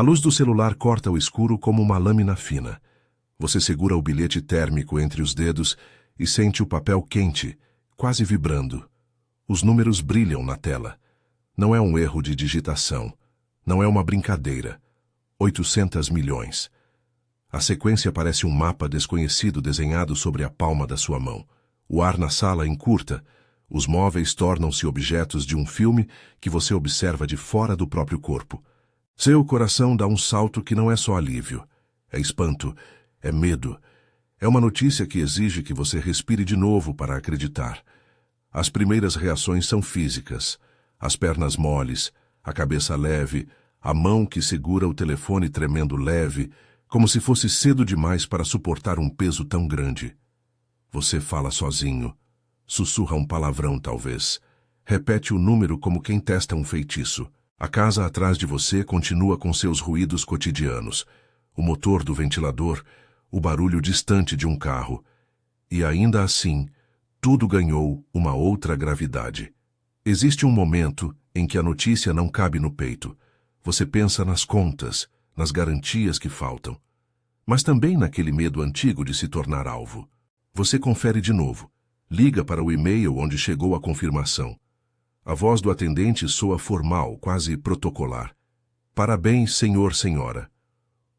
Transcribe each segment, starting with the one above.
A luz do celular corta o escuro como uma lâmina fina. Você segura o bilhete térmico entre os dedos e sente o papel quente, quase vibrando. Os números brilham na tela. Não é um erro de digitação. Não é uma brincadeira. 800 milhões. A sequência parece um mapa desconhecido desenhado sobre a palma da sua mão. O ar na sala encurta. Os móveis tornam-se objetos de um filme que você observa de fora do próprio corpo. Seu coração dá um salto que não é só alívio. É espanto, é medo. É uma notícia que exige que você respire de novo para acreditar. As primeiras reações são físicas. As pernas moles, a cabeça leve, a mão que segura o telefone tremendo leve, como se fosse cedo demais para suportar um peso tão grande. Você fala sozinho. Sussurra um palavrão, talvez. Repete o número como quem testa um feitiço. A casa atrás de você continua com seus ruídos cotidianos. O motor do ventilador, o barulho distante de um carro. E ainda assim, tudo ganhou uma outra gravidade. Existe um momento em que a notícia não cabe no peito. Você pensa nas contas, nas garantias que faltam. Mas também naquele medo antigo de se tornar alvo. Você confere de novo. Liga para o e-mail onde chegou a confirmação. A voz do atendente soa formal, quase protocolar. Parabéns, senhor, senhora.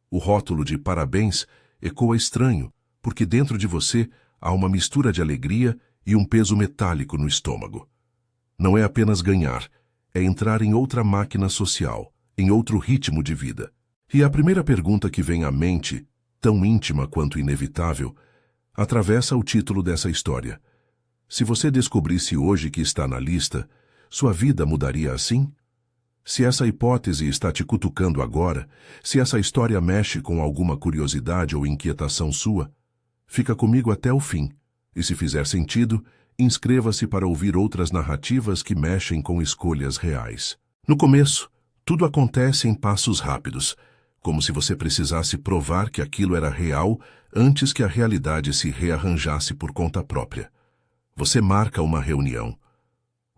O rótulo de parabéns ecoa estranho, porque dentro de você há uma mistura de alegria e um peso metálico no estômago. Não é apenas ganhar, é entrar em outra máquina social, em outro ritmo de vida. E a primeira pergunta que vem à mente, tão íntima quanto inevitável, atravessa o título dessa história. Se você descobrisse hoje que está na lista, sua vida mudaria assim? Se essa hipótese está te cutucando agora, se essa história mexe com alguma curiosidade ou inquietação sua, fica comigo até o fim. E se fizer sentido, inscreva-se para ouvir outras narrativas que mexem com escolhas reais. No começo, tudo acontece em passos rápidos, como se você precisasse provar que aquilo era real antes que a realidade se rearranjasse por conta própria. Você marca uma reunião.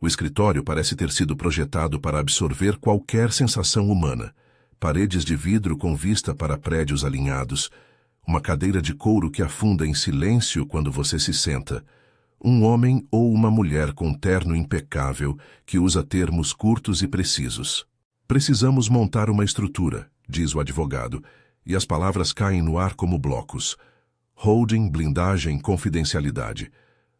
O escritório parece ter sido projetado para absorver qualquer sensação humana. Paredes de vidro com vista para prédios alinhados. Uma cadeira de couro que afunda em silêncio quando você se senta. Um homem ou uma mulher com terno impecável que usa termos curtos e precisos. Precisamos montar uma estrutura, diz o advogado, e as palavras caem no ar como blocos. Holding, blindagem, confidencialidade.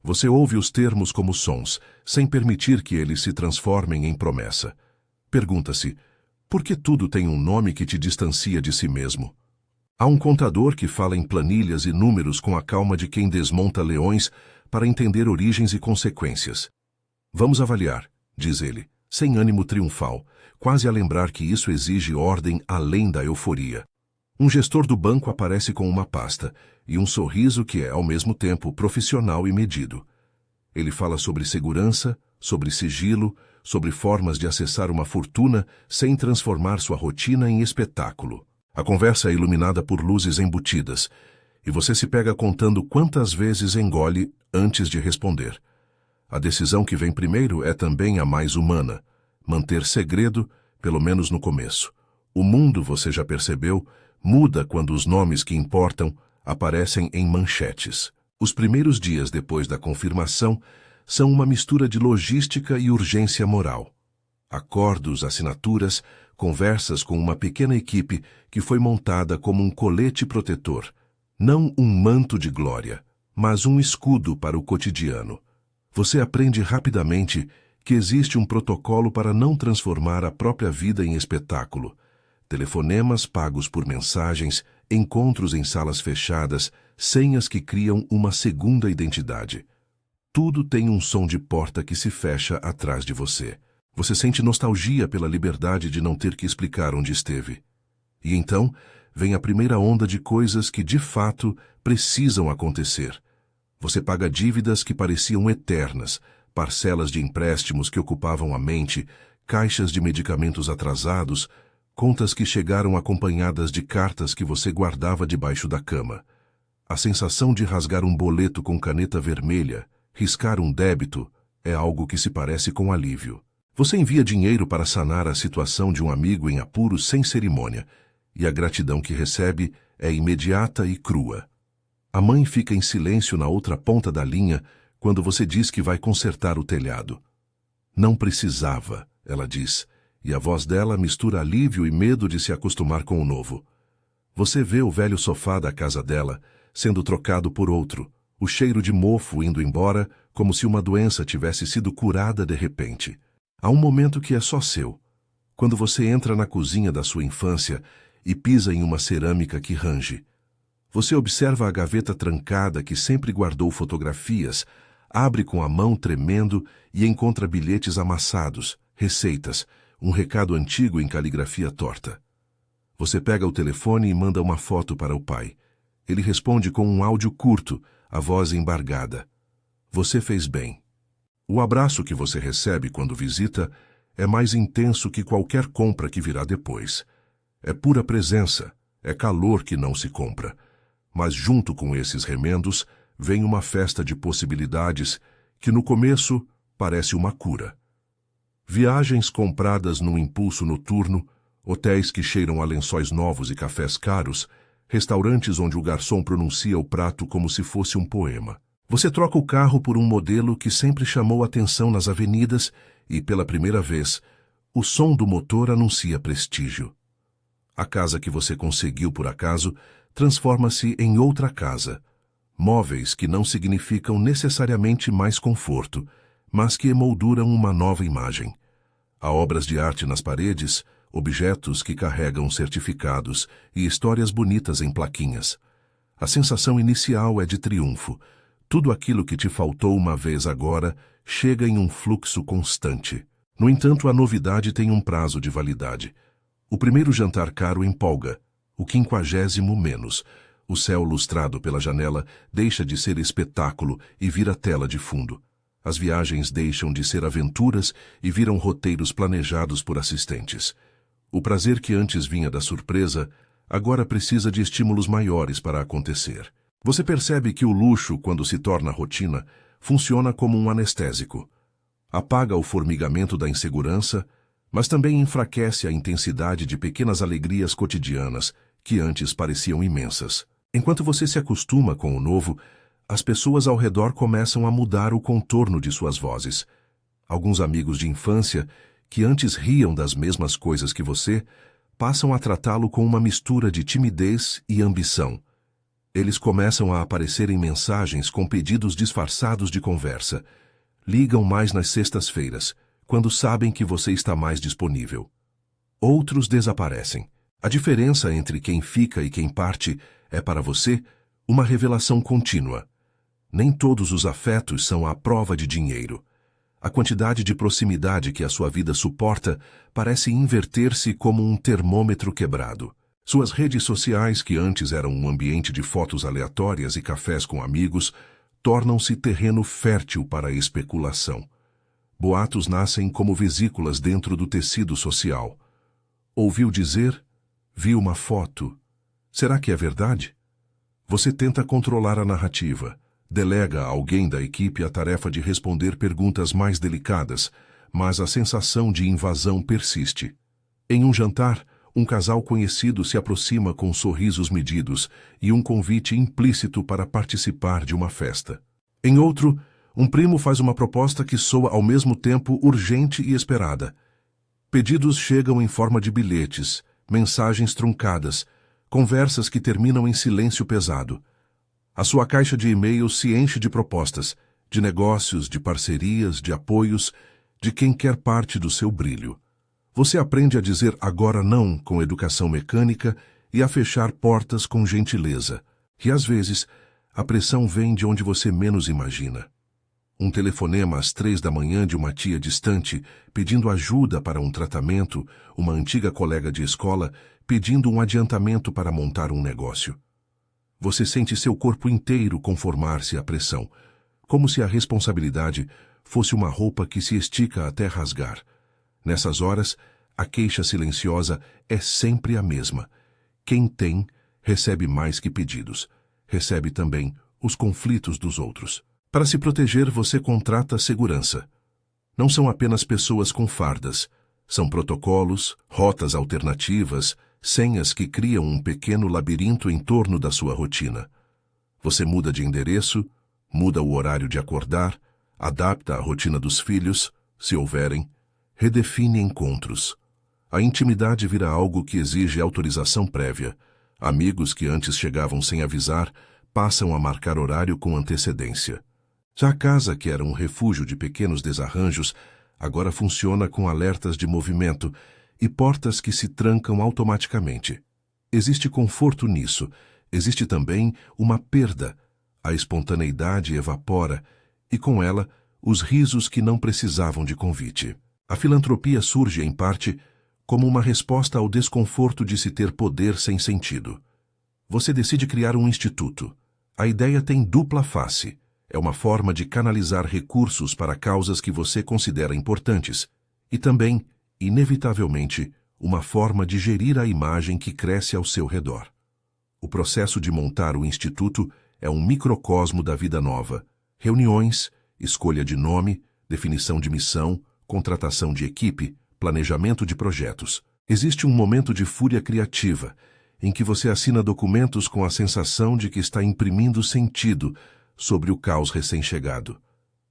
Você ouve os termos como sons, sem permitir que eles se transformem em promessa. Pergunta-se, por que tudo tem um nome que te distancia de si mesmo? Há um contador que fala em planilhas e números com a calma de quem desmonta leões para entender origens e consequências. Vamos avaliar, diz ele, sem ânimo triunfal, quase a lembrar que isso exige ordem além da euforia. Um gestor do banco aparece com uma pasta e um sorriso que é, ao mesmo tempo, profissional e medido. Ele fala sobre segurança, sobre sigilo, sobre formas de acessar uma fortuna sem transformar sua rotina em espetáculo. A conversa é iluminada por luzes embutidas, e você se pega contando quantas vezes engole antes de responder. A decisão que vem primeiro é também a mais humana: manter segredo, pelo menos no começo. O mundo, você já percebeu, muda quando os nomes que importam aparecem em manchetes. Os primeiros dias depois da confirmação são uma mistura de logística e urgência moral. Acordos, assinaturas, conversas com uma pequena equipe que foi montada como um colete protetor. Não um manto de glória, mas um escudo para o cotidiano. Você aprende rapidamente que existe um protocolo para não transformar a própria vida em espetáculo. Telefonemas pagos por mensagens, encontros em salas fechadas, senhas que criam uma segunda identidade. Tudo tem um som de porta que se fecha atrás de você. Você sente nostalgia pela liberdade de não ter que explicar onde esteve. E então vem a primeira onda de coisas que, de fato, precisam acontecer. Você paga dívidas que pareciam eternas, parcelas de empréstimos que ocupavam a mente, caixas de medicamentos atrasados, contas que chegaram acompanhadas de cartas que você guardava debaixo da cama. A sensação de rasgar um boleto com caneta vermelha, riscar um débito, é algo que se parece com alívio. Você envia dinheiro para sanar a situação de um amigo em apuros sem cerimônia, e a gratidão que recebe é imediata e crua. A mãe fica em silêncio na outra ponta da linha quando você diz que vai consertar o telhado. Não precisava, ela diz, e a voz dela mistura alívio e medo de se acostumar com o novo. Você vê o velho sofá da casa dela sendo trocado por outro, o cheiro de mofo indo embora como se uma doença tivesse sido curada de repente. Há um momento que é só seu, quando você entra na cozinha da sua infância e pisa em uma cerâmica que range. Você observa a gaveta trancada que sempre guardou fotografias, abre com a mão tremendo e encontra bilhetes amassados, receitas, um recado antigo em caligrafia torta. Você pega o telefone e manda uma foto para o pai. Ele responde com um áudio curto, a voz embargada. Você fez bem. O abraço que você recebe quando visita é mais intenso que qualquer compra que virá depois. É pura presença, é calor que não se compra. Mas junto com esses remendos vem uma festa de possibilidades que no começo parece uma cura. Viagens compradas num impulso noturno, hotéis que cheiram a lençóis novos e cafés caros, restaurantes onde o garçom pronuncia o prato como se fosse um poema. Você troca o carro por um modelo que sempre chamou atenção nas avenidas e, pela primeira vez, o som do motor anuncia prestígio. A casa que você conseguiu por acaso transforma-se em outra casa. Móveis que não significam necessariamente mais conforto, mas que emolduram uma nova imagem. Há obras de arte nas paredes, objetos que carregam certificados e histórias bonitas em plaquinhas. A sensação inicial é de triunfo. Tudo aquilo que te faltou uma vez agora chega em um fluxo constante. No entanto, a novidade tem um prazo de validade. O primeiro jantar caro empolga, o 50º menos. O céu lustrado pela janela deixa de ser espetáculo e vira tela de fundo. As viagens deixam de ser aventuras e viram roteiros planejados por assistentes. O prazer que antes vinha da surpresa, agora precisa de estímulos maiores para acontecer. Você percebe que o luxo, quando se torna rotina, funciona como um anestésico. Apaga o formigamento da insegurança, mas também enfraquece a intensidade de pequenas alegrias cotidianas que antes pareciam imensas. Enquanto você se acostuma com o novo, as pessoas ao redor começam a mudar o contorno de suas vozes. Alguns amigos de infância, que antes riam das mesmas coisas que você, passam a tratá-lo com uma mistura de timidez e ambição. Eles começam a aparecer em mensagens com pedidos disfarçados de conversa. Ligam mais nas sextas-feiras, quando sabem que você está mais disponível. Outros desaparecem. A diferença entre quem fica e quem parte é para você uma revelação contínua. Nem todos os afetos são à prova de dinheiro. A quantidade de proximidade que a sua vida suporta parece inverter-se como um termômetro quebrado. Suas redes sociais, que antes eram um ambiente de fotos aleatórias e cafés com amigos, tornam-se terreno fértil para a especulação. Boatos nascem como vesículas dentro do tecido social. Ouviu dizer? Viu uma foto? Será que é verdade? Você tenta controlar a narrativa. Delega a alguém da equipe a tarefa de responder perguntas mais delicadas, mas a sensação de invasão persiste. Em um jantar, um casal conhecido se aproxima com sorrisos medidos e um convite implícito para participar de uma festa. Em outro, um primo faz uma proposta que soa ao mesmo tempo urgente e esperada. Pedidos chegam em forma de bilhetes, mensagens truncadas, conversas que terminam em silêncio pesado. A sua caixa de e-mails se enche de propostas, de negócios, de parcerias, de apoios, de quem quer parte do seu brilho. Você aprende a dizer agora não com educação mecânica e a fechar portas com gentileza. E às vezes, a pressão vem de onde você menos imagina. Um telefonema às 3 da manhã de uma tia distante, pedindo ajuda para um tratamento, uma antiga colega de escola, pedindo um adiantamento para montar um negócio. Você sente seu corpo inteiro conformar-se à pressão, como se a responsabilidade fosse uma roupa que se estica até rasgar. Nessas horas, a queixa silenciosa é sempre a mesma. Quem tem, recebe mais que pedidos. Recebe também os conflitos dos outros. Para se proteger, você contrata segurança. Não são apenas pessoas com fardas. São protocolos, rotas alternativas, senhas que criam um pequeno labirinto em torno da sua rotina. Você muda de endereço, muda o horário de acordar, adapta a rotina dos filhos, se houverem, redefine encontros. A intimidade vira algo que exige autorização prévia. Amigos que antes chegavam sem avisar passam a marcar horário com antecedência. Já a casa, que era um refúgio de pequenos desarranjos, agora funciona com alertas de movimento e portas que se trancam automaticamente. Existe conforto nisso, existe também uma perda. A espontaneidade evapora e, com ela, os risos que não precisavam de convite. A filantropia surge, em parte, como uma resposta ao desconforto de se ter poder sem sentido. Você decide criar um instituto. A ideia tem dupla face. É uma forma de canalizar recursos para causas que você considera importantes e também, inevitavelmente, uma forma de gerir a imagem que cresce ao seu redor. O processo de montar o instituto é um microcosmo da vida nova. Reuniões, escolha de nome, definição de missão, contratação de equipe, planejamento de projetos. Existe um momento de fúria criativa, em que você assina documentos com a sensação de que está imprimindo sentido sobre o caos recém-chegado.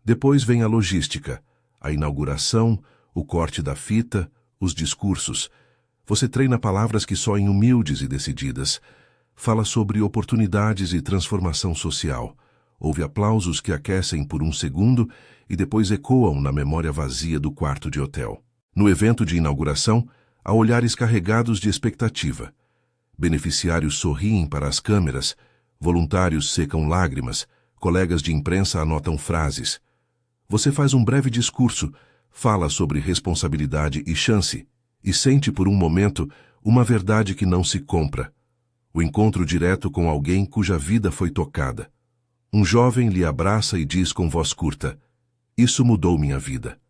Depois vem a logística, a inauguração, o corte da fita, os discursos. Você treina palavras que soem humildes e decididas. Fala sobre oportunidades e transformação social. Ouve aplausos que aquecem por um segundo e depois ecoam na memória vazia do quarto de hotel. No evento de inauguração, há olhares carregados de expectativa. Beneficiários sorriem para as câmeras, voluntários secam lágrimas, colegas de imprensa anotam frases. Você faz um breve discurso, fala sobre responsabilidade e chance, e sente por um momento uma verdade que não se compra. O encontro direto com alguém cuja vida foi tocada. Um jovem lhe abraça e diz com voz curta: "Isso mudou minha vida."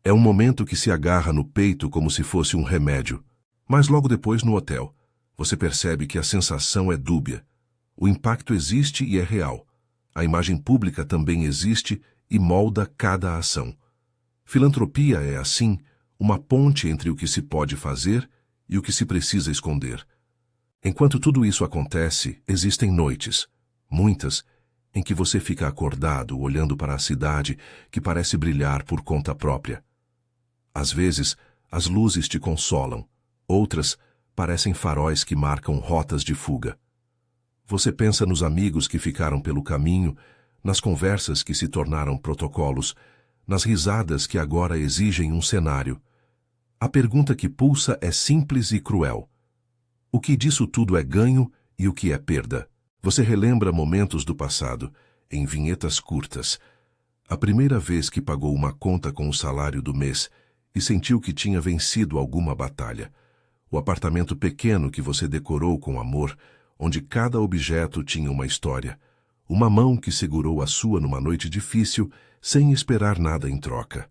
É um momento que se agarra no peito como se fosse um remédio. Mas logo depois, no hotel, você percebe que a sensação é dúbia. O impacto existe e é real. A imagem pública também existe e molda cada ação. Filantropia é, assim, uma ponte entre o que se pode fazer e o que se precisa esconder. Enquanto tudo isso acontece, existem noites, muitas, em que você fica acordado olhando para a cidade que parece brilhar por conta própria. Às vezes, as luzes te consolam, outras parecem faróis que marcam rotas de fuga. Você pensa nos amigos que ficaram pelo caminho, nas conversas que se tornaram protocolos, nas risadas que agora exigem um cenário. A pergunta que pulsa é simples e cruel. O que disso tudo é ganho e o que é perda? Você relembra momentos do passado, em vinhetas curtas. A primeira vez que pagou uma conta com o salário do mês e sentiu que tinha vencido alguma batalha. O apartamento pequeno que você decorou com amor, onde cada objeto tinha uma história. Uma mão que segurou a sua numa noite difícil, sem esperar nada em troca.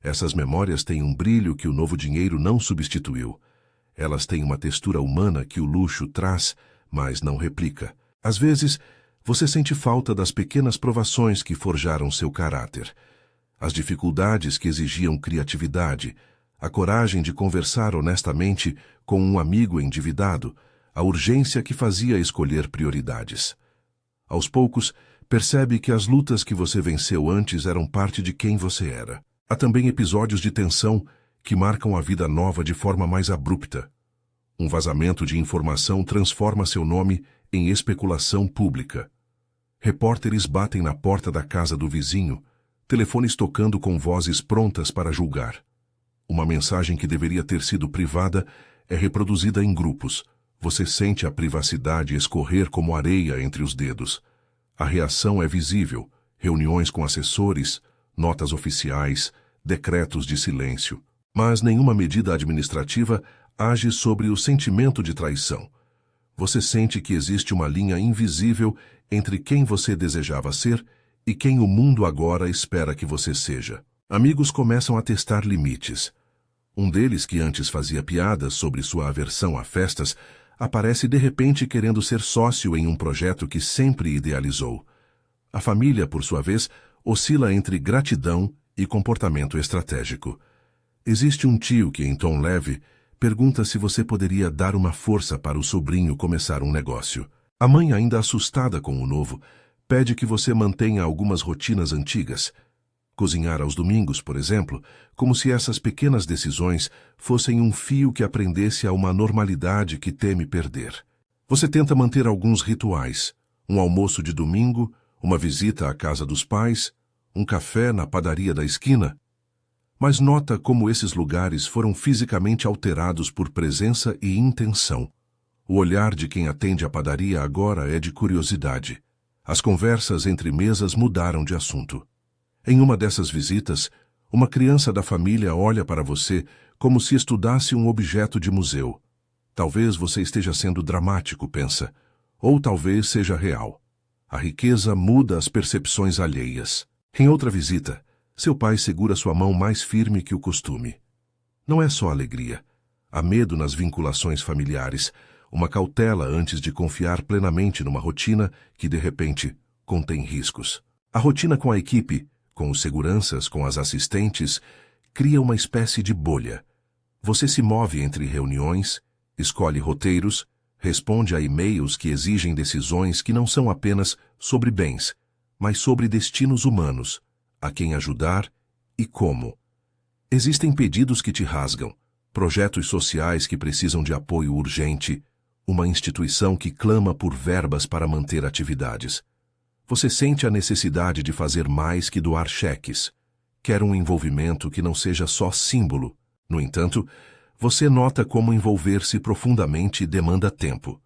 Essas memórias têm um brilho que o novo dinheiro não substituiu. Elas têm uma textura humana que o luxo traz, mas não replica. Às vezes, você sente falta das pequenas provações que forjaram seu caráter. As dificuldades que exigiam criatividade, a coragem de conversar honestamente com um amigo endividado, a urgência que fazia escolher prioridades. Aos poucos, percebe que as lutas que você venceu antes eram parte de quem você era. Há também episódios de tensão que marcam a vida nova de forma mais abrupta. Um vazamento de informação transforma seu nome em especulação pública. Repórteres batem na porta da casa do vizinho, telefones tocando com vozes prontas para julgar. Uma mensagem que deveria ter sido privada é reproduzida em grupos. Você sente a privacidade escorrer como areia entre os dedos. A reação é visível: reuniões com assessores, notas oficiais, decretos de silêncio. Mas nenhuma medida administrativa age sobre o sentimento de traição. Você sente que existe uma linha invisível entre quem você desejava ser e quem o mundo agora espera que você seja. Amigos começam a testar limites. Um deles, que antes fazia piadas sobre sua aversão a festas, aparece de repente querendo ser sócio em um projeto que sempre idealizou. A família, por sua vez, oscila entre gratidão e comportamento estratégico. Existe um tio que, em tom leve, pergunta se você poderia dar uma força para o sobrinho começar um negócio. A mãe, ainda assustada com o novo, pede que você mantenha algumas rotinas antigas. Cozinhar aos domingos, por exemplo, como se essas pequenas decisões fossem um fio que aprendesse a uma normalidade que teme perder. Você tenta manter alguns rituais, um almoço de domingo, uma visita à casa dos pais, um café na padaria da esquina, mas nota como esses lugares foram fisicamente alterados por presença e intenção. O olhar de quem atende a padaria agora é de curiosidade. As conversas entre mesas mudaram de assunto. Em uma dessas visitas, uma criança da família olha para você como se estudasse um objeto de museu. Talvez você esteja sendo dramático, pensa, ou talvez seja real. A riqueza muda as percepções alheias. Em outra visita, seu pai segura sua mão mais firme que o costume. Não é só alegria. Há medo nas vinculações familiares, uma cautela antes de confiar plenamente numa rotina que, de repente, contém riscos. A rotina com a equipe, com os seguranças, com as assistentes, cria uma espécie de bolha. Você se move entre reuniões, escolhe roteiros, responde a e-mails que exigem decisões que não são apenas sobre bens, mas sobre destinos humanos, a quem ajudar e como. Existem pedidos que te rasgam, projetos sociais que precisam de apoio urgente, uma instituição que clama por verbas para manter atividades. Você sente a necessidade de fazer mais que doar cheques. Quer um envolvimento que não seja só símbolo. No entanto, você nota como envolver-se profundamente demanda tempo.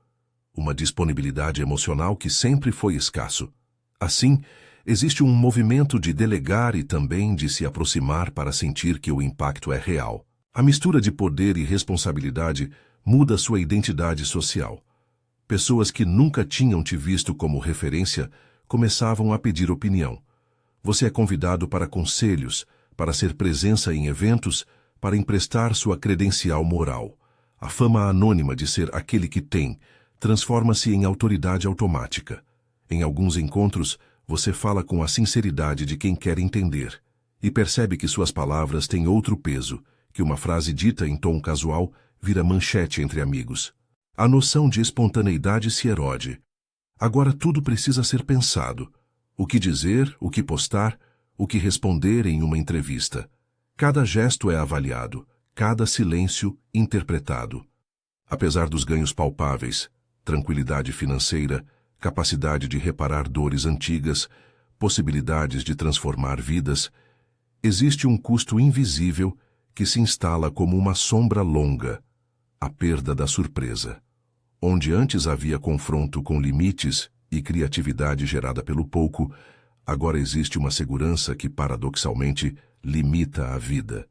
Uma disponibilidade emocional que sempre foi escasso. Assim, existe um movimento de delegar e também de se aproximar para sentir que o impacto é real. A mistura de poder e responsabilidade muda sua identidade social. Pessoas que nunca tinham te visto como referência começavam a pedir opinião. Você é convidado para conselhos, para ser presença em eventos, para emprestar sua credencial moral. A fama anônima de ser aquele que tem transforma-se em autoridade automática. Em alguns encontros, você fala com a sinceridade de quem quer entender e percebe que suas palavras têm outro peso, que uma frase dita em tom casual vira manchete entre amigos. A noção de espontaneidade se erode. Agora tudo precisa ser pensado. O que dizer, o que postar, o que responder em uma entrevista. Cada gesto é avaliado, cada silêncio interpretado. Apesar dos ganhos palpáveis, tranquilidade financeira, capacidade de reparar dores antigas, possibilidades de transformar vidas, existe um custo invisível que se instala como uma sombra longa, a perda da surpresa. Onde antes havia confronto com limites e criatividade gerada pelo pouco, agora existe uma segurança que, paradoxalmente, limita a vida.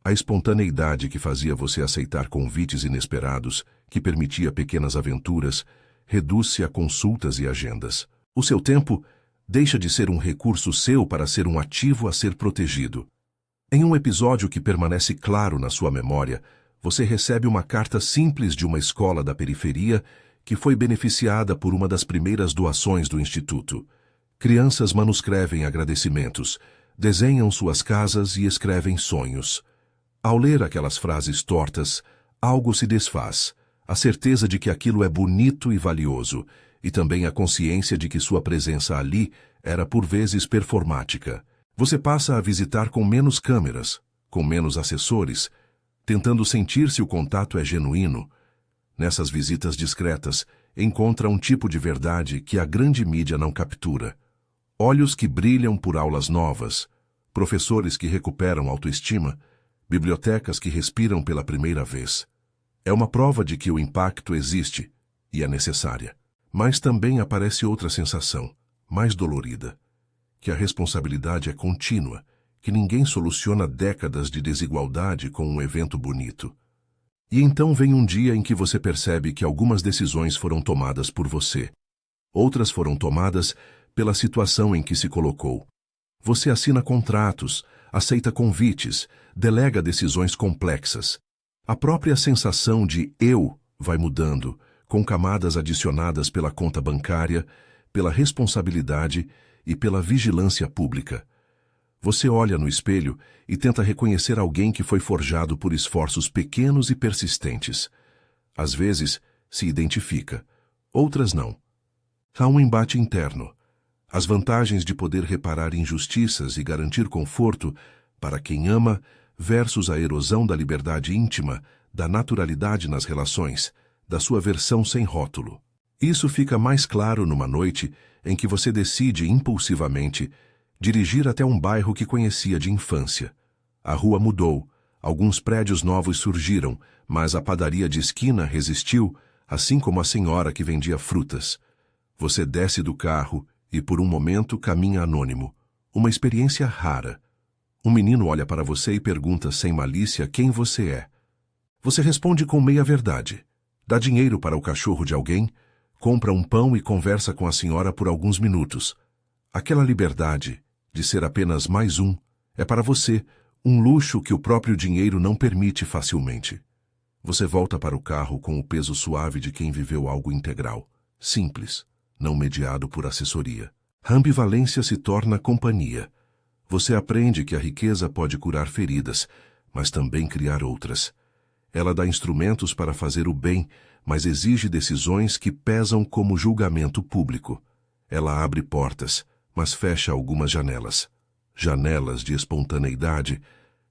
A espontaneidade que fazia você aceitar convites inesperados, que permitia pequenas aventuras, reduz-se a consultas e agendas. O seu tempo deixa de ser um recurso seu para ser um ativo a ser protegido. Em um episódio que permanece claro na sua memória, você recebe uma carta simples de uma escola da periferia que foi beneficiada por uma das primeiras doações do Instituto. Crianças manuscrevem agradecimentos, desenham suas casas e escrevem sonhos. Ao ler aquelas frases tortas, algo se desfaz, a certeza de que aquilo é bonito e valioso, e também a consciência de que sua presença ali era por vezes performática. Você passa a visitar com menos câmeras, com menos assessores, tentando sentir se o contato é genuíno. Nessas visitas discretas, encontra um tipo de verdade que a grande mídia não captura. Olhos que brilham por aulas novas, professores que recuperam autoestima, bibliotecas que respiram pela primeira vez. É uma prova de que o impacto existe e é necessária. Mas também aparece outra sensação, mais dolorida, que a responsabilidade é contínua, que ninguém soluciona décadas de desigualdade com um evento bonito. E então vem um dia em que você percebe que algumas decisões foram tomadas por você. Outras foram tomadas pela situação em que se colocou. Você assina contratos, aceita convites, delega decisões complexas. A própria sensação de eu vai mudando, com camadas adicionadas pela conta bancária, pela responsabilidade e pela vigilância pública. Você olha no espelho e tenta reconhecer alguém que foi forjado por esforços pequenos e persistentes. Às vezes, se identifica, outras não. Há um embate interno. As vantagens de poder reparar injustiças e garantir conforto para quem ama versus a erosão da liberdade íntima, da naturalidade nas relações, da sua versão sem rótulo. Isso fica mais claro numa noite em que você decide impulsivamente dirigir até um bairro que conhecia de infância. A rua mudou, alguns prédios novos surgiram, mas a padaria de esquina resistiu, assim como a senhora que vendia frutas. Você desce do carro e por um momento caminha anônimo. Uma experiência rara. Um menino olha para você e pergunta sem malícia quem você é. Você responde com meia-verdade. Dá dinheiro para o cachorro de alguém, compra um pão e conversa com a senhora por alguns minutos. Aquela liberdade de ser apenas mais um é para você um luxo que o próprio dinheiro não permite facilmente. Você volta para o carro com o peso suave de quem viveu algo integral, simples, não mediado por assessoria. A ambivalência se torna companhia. Você aprende que a riqueza pode curar feridas, mas também criar outras. Ela dá instrumentos para fazer o bem, mas exige decisões que pesam como julgamento público. Ela abre portas, mas fecha algumas janelas. Janelas de espontaneidade,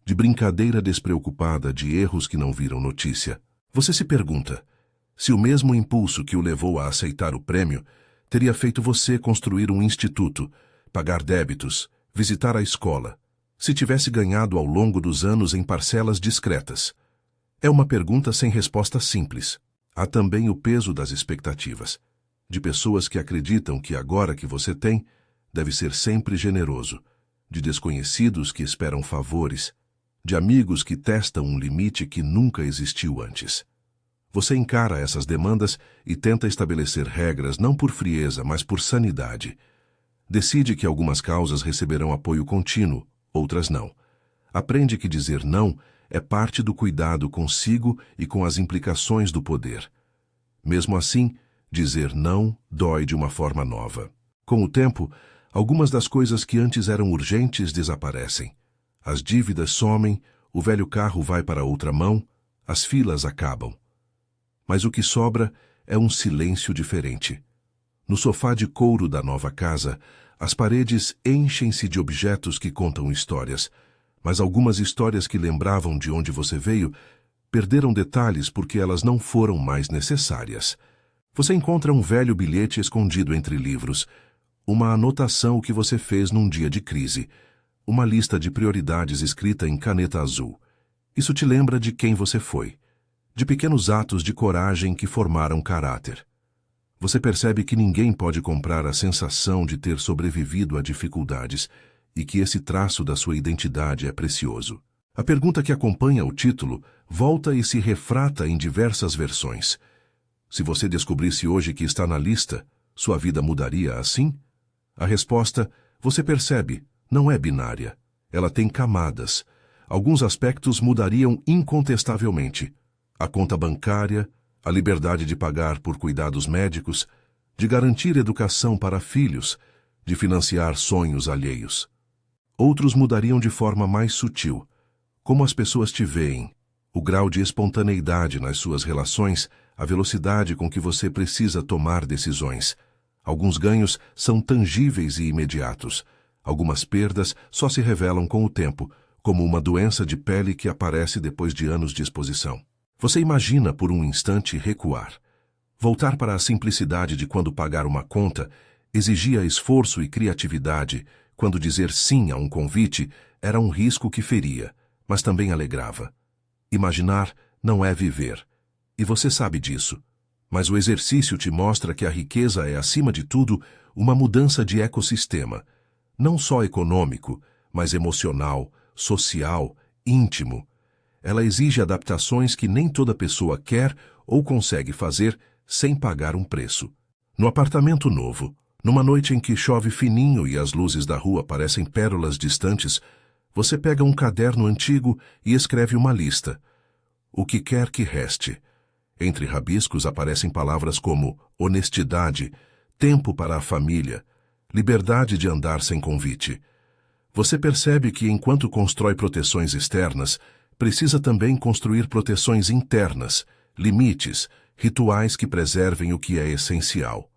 de brincadeira despreocupada de erros que não viram notícia. Você se pergunta, se o mesmo impulso que o levou a aceitar o prêmio teria feito você construir um instituto, pagar débitos, visitar a escola, se tivesse ganhado ao longo dos anos em parcelas discretas. É uma pergunta sem resposta simples. Há também o peso das expectativas, de pessoas que acreditam que agora que você tem, deve ser sempre generoso, de desconhecidos que esperam favores, de amigos que testam um limite que nunca existiu antes. Você encara essas demandas e tenta estabelecer regras não por frieza, mas por sanidade. Decide que algumas causas receberão apoio contínuo, outras não. Aprende que dizer não é parte do cuidado consigo e com as implicações do poder. Mesmo assim, dizer não dói de uma forma nova. Com o tempo, algumas das coisas que antes eram urgentes desaparecem. As dívidas somem, o velho carro vai para outra mão, as filas acabam. Mas o que sobra é um silêncio diferente. No sofá de couro da nova casa, as paredes enchem-se de objetos que contam histórias, mas algumas histórias que lembravam de onde você veio perderam detalhes porque elas não foram mais necessárias. Você encontra um velho bilhete escondido entre livros, uma anotação que você fez num dia de crise, uma lista de prioridades escrita em caneta azul. Isso te lembra de quem você foi, de pequenos atos de coragem que formaram caráter. Você percebe que ninguém pode comprar a sensação de ter sobrevivido a dificuldades e que esse traço da sua identidade é precioso. A pergunta que acompanha o título volta e se refrata em diversas versões. Se você descobrisse hoje que está na lista, sua vida mudaria assim? A resposta, você percebe, não é binária. Ela tem camadas. Alguns aspectos mudariam incontestavelmente. A conta bancária, a liberdade de pagar por cuidados médicos, de garantir educação para filhos, de financiar sonhos alheios. Outros mudariam de forma mais sutil, como as pessoas te veem, o grau de espontaneidade nas suas relações, a velocidade com que você precisa tomar decisões. Alguns ganhos são tangíveis e imediatos. Algumas perdas só se revelam com o tempo, como uma doença de pele que aparece depois de anos de exposição. Você imagina por um instante recuar. Voltar para a simplicidade de quando pagar uma conta exigia esforço e criatividade, quando dizer sim a um convite era um risco que feria, mas também alegrava. Imaginar não é viver. E você sabe disso. Mas o exercício te mostra que a riqueza é, acima de tudo, uma mudança de ecossistema. Não só econômico, mas emocional, social, íntimo. Ela exige adaptações que nem toda pessoa quer ou consegue fazer sem pagar um preço. No apartamento novo, numa noite em que chove fininho e as luzes da rua parecem pérolas distantes, você pega um caderno antigo e escreve uma lista. O que quer que reste. Entre rabiscos aparecem palavras como honestidade, tempo para a família, liberdade de andar sem convite. Você percebe que, enquanto constrói proteções externas, precisa também construir proteções internas, limites, rituais que preservem o que é essencial.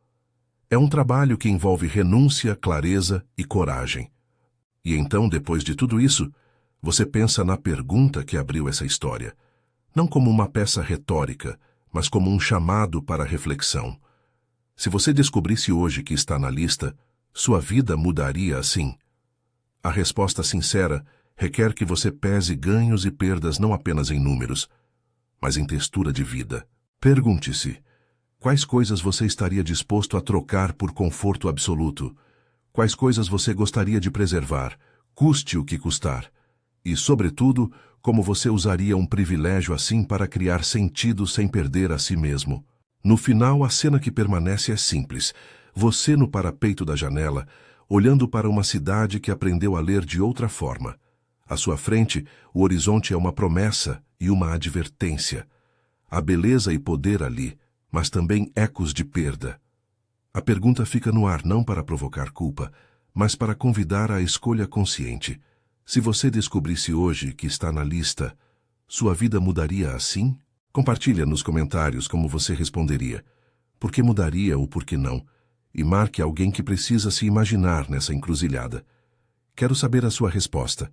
É um trabalho que envolve renúncia, clareza e coragem. E então, depois de tudo isso, você pensa na pergunta que abriu essa história, não como uma peça retórica, mas como um chamado para reflexão. Se você descobrisse hoje que está na lista, sua vida mudaria assim? A resposta sincera requer que você pese ganhos e perdas não apenas em números, mas em textura de vida. Pergunte-se: quais coisas você estaria disposto a trocar por conforto absoluto? Quais coisas você gostaria de preservar, custe o que custar? E, sobretudo, como você usaria um privilégio assim para criar sentido sem perder a si mesmo? No final, a cena que permanece é simples. Você no parapeito da janela, olhando para uma cidade que aprendeu a ler de outra forma. À sua frente, o horizonte é uma promessa e uma advertência. Há beleza e poder ali, mas também ecos de perda. A pergunta fica no ar não para provocar culpa, mas para convidar à escolha consciente. Se você descobrisse hoje que está na lista, sua vida mudaria assim? Compartilhe nos comentários como você responderia. Por que mudaria ou por que não? E marque alguém que precisa se imaginar nessa encruzilhada. Quero saber a sua resposta.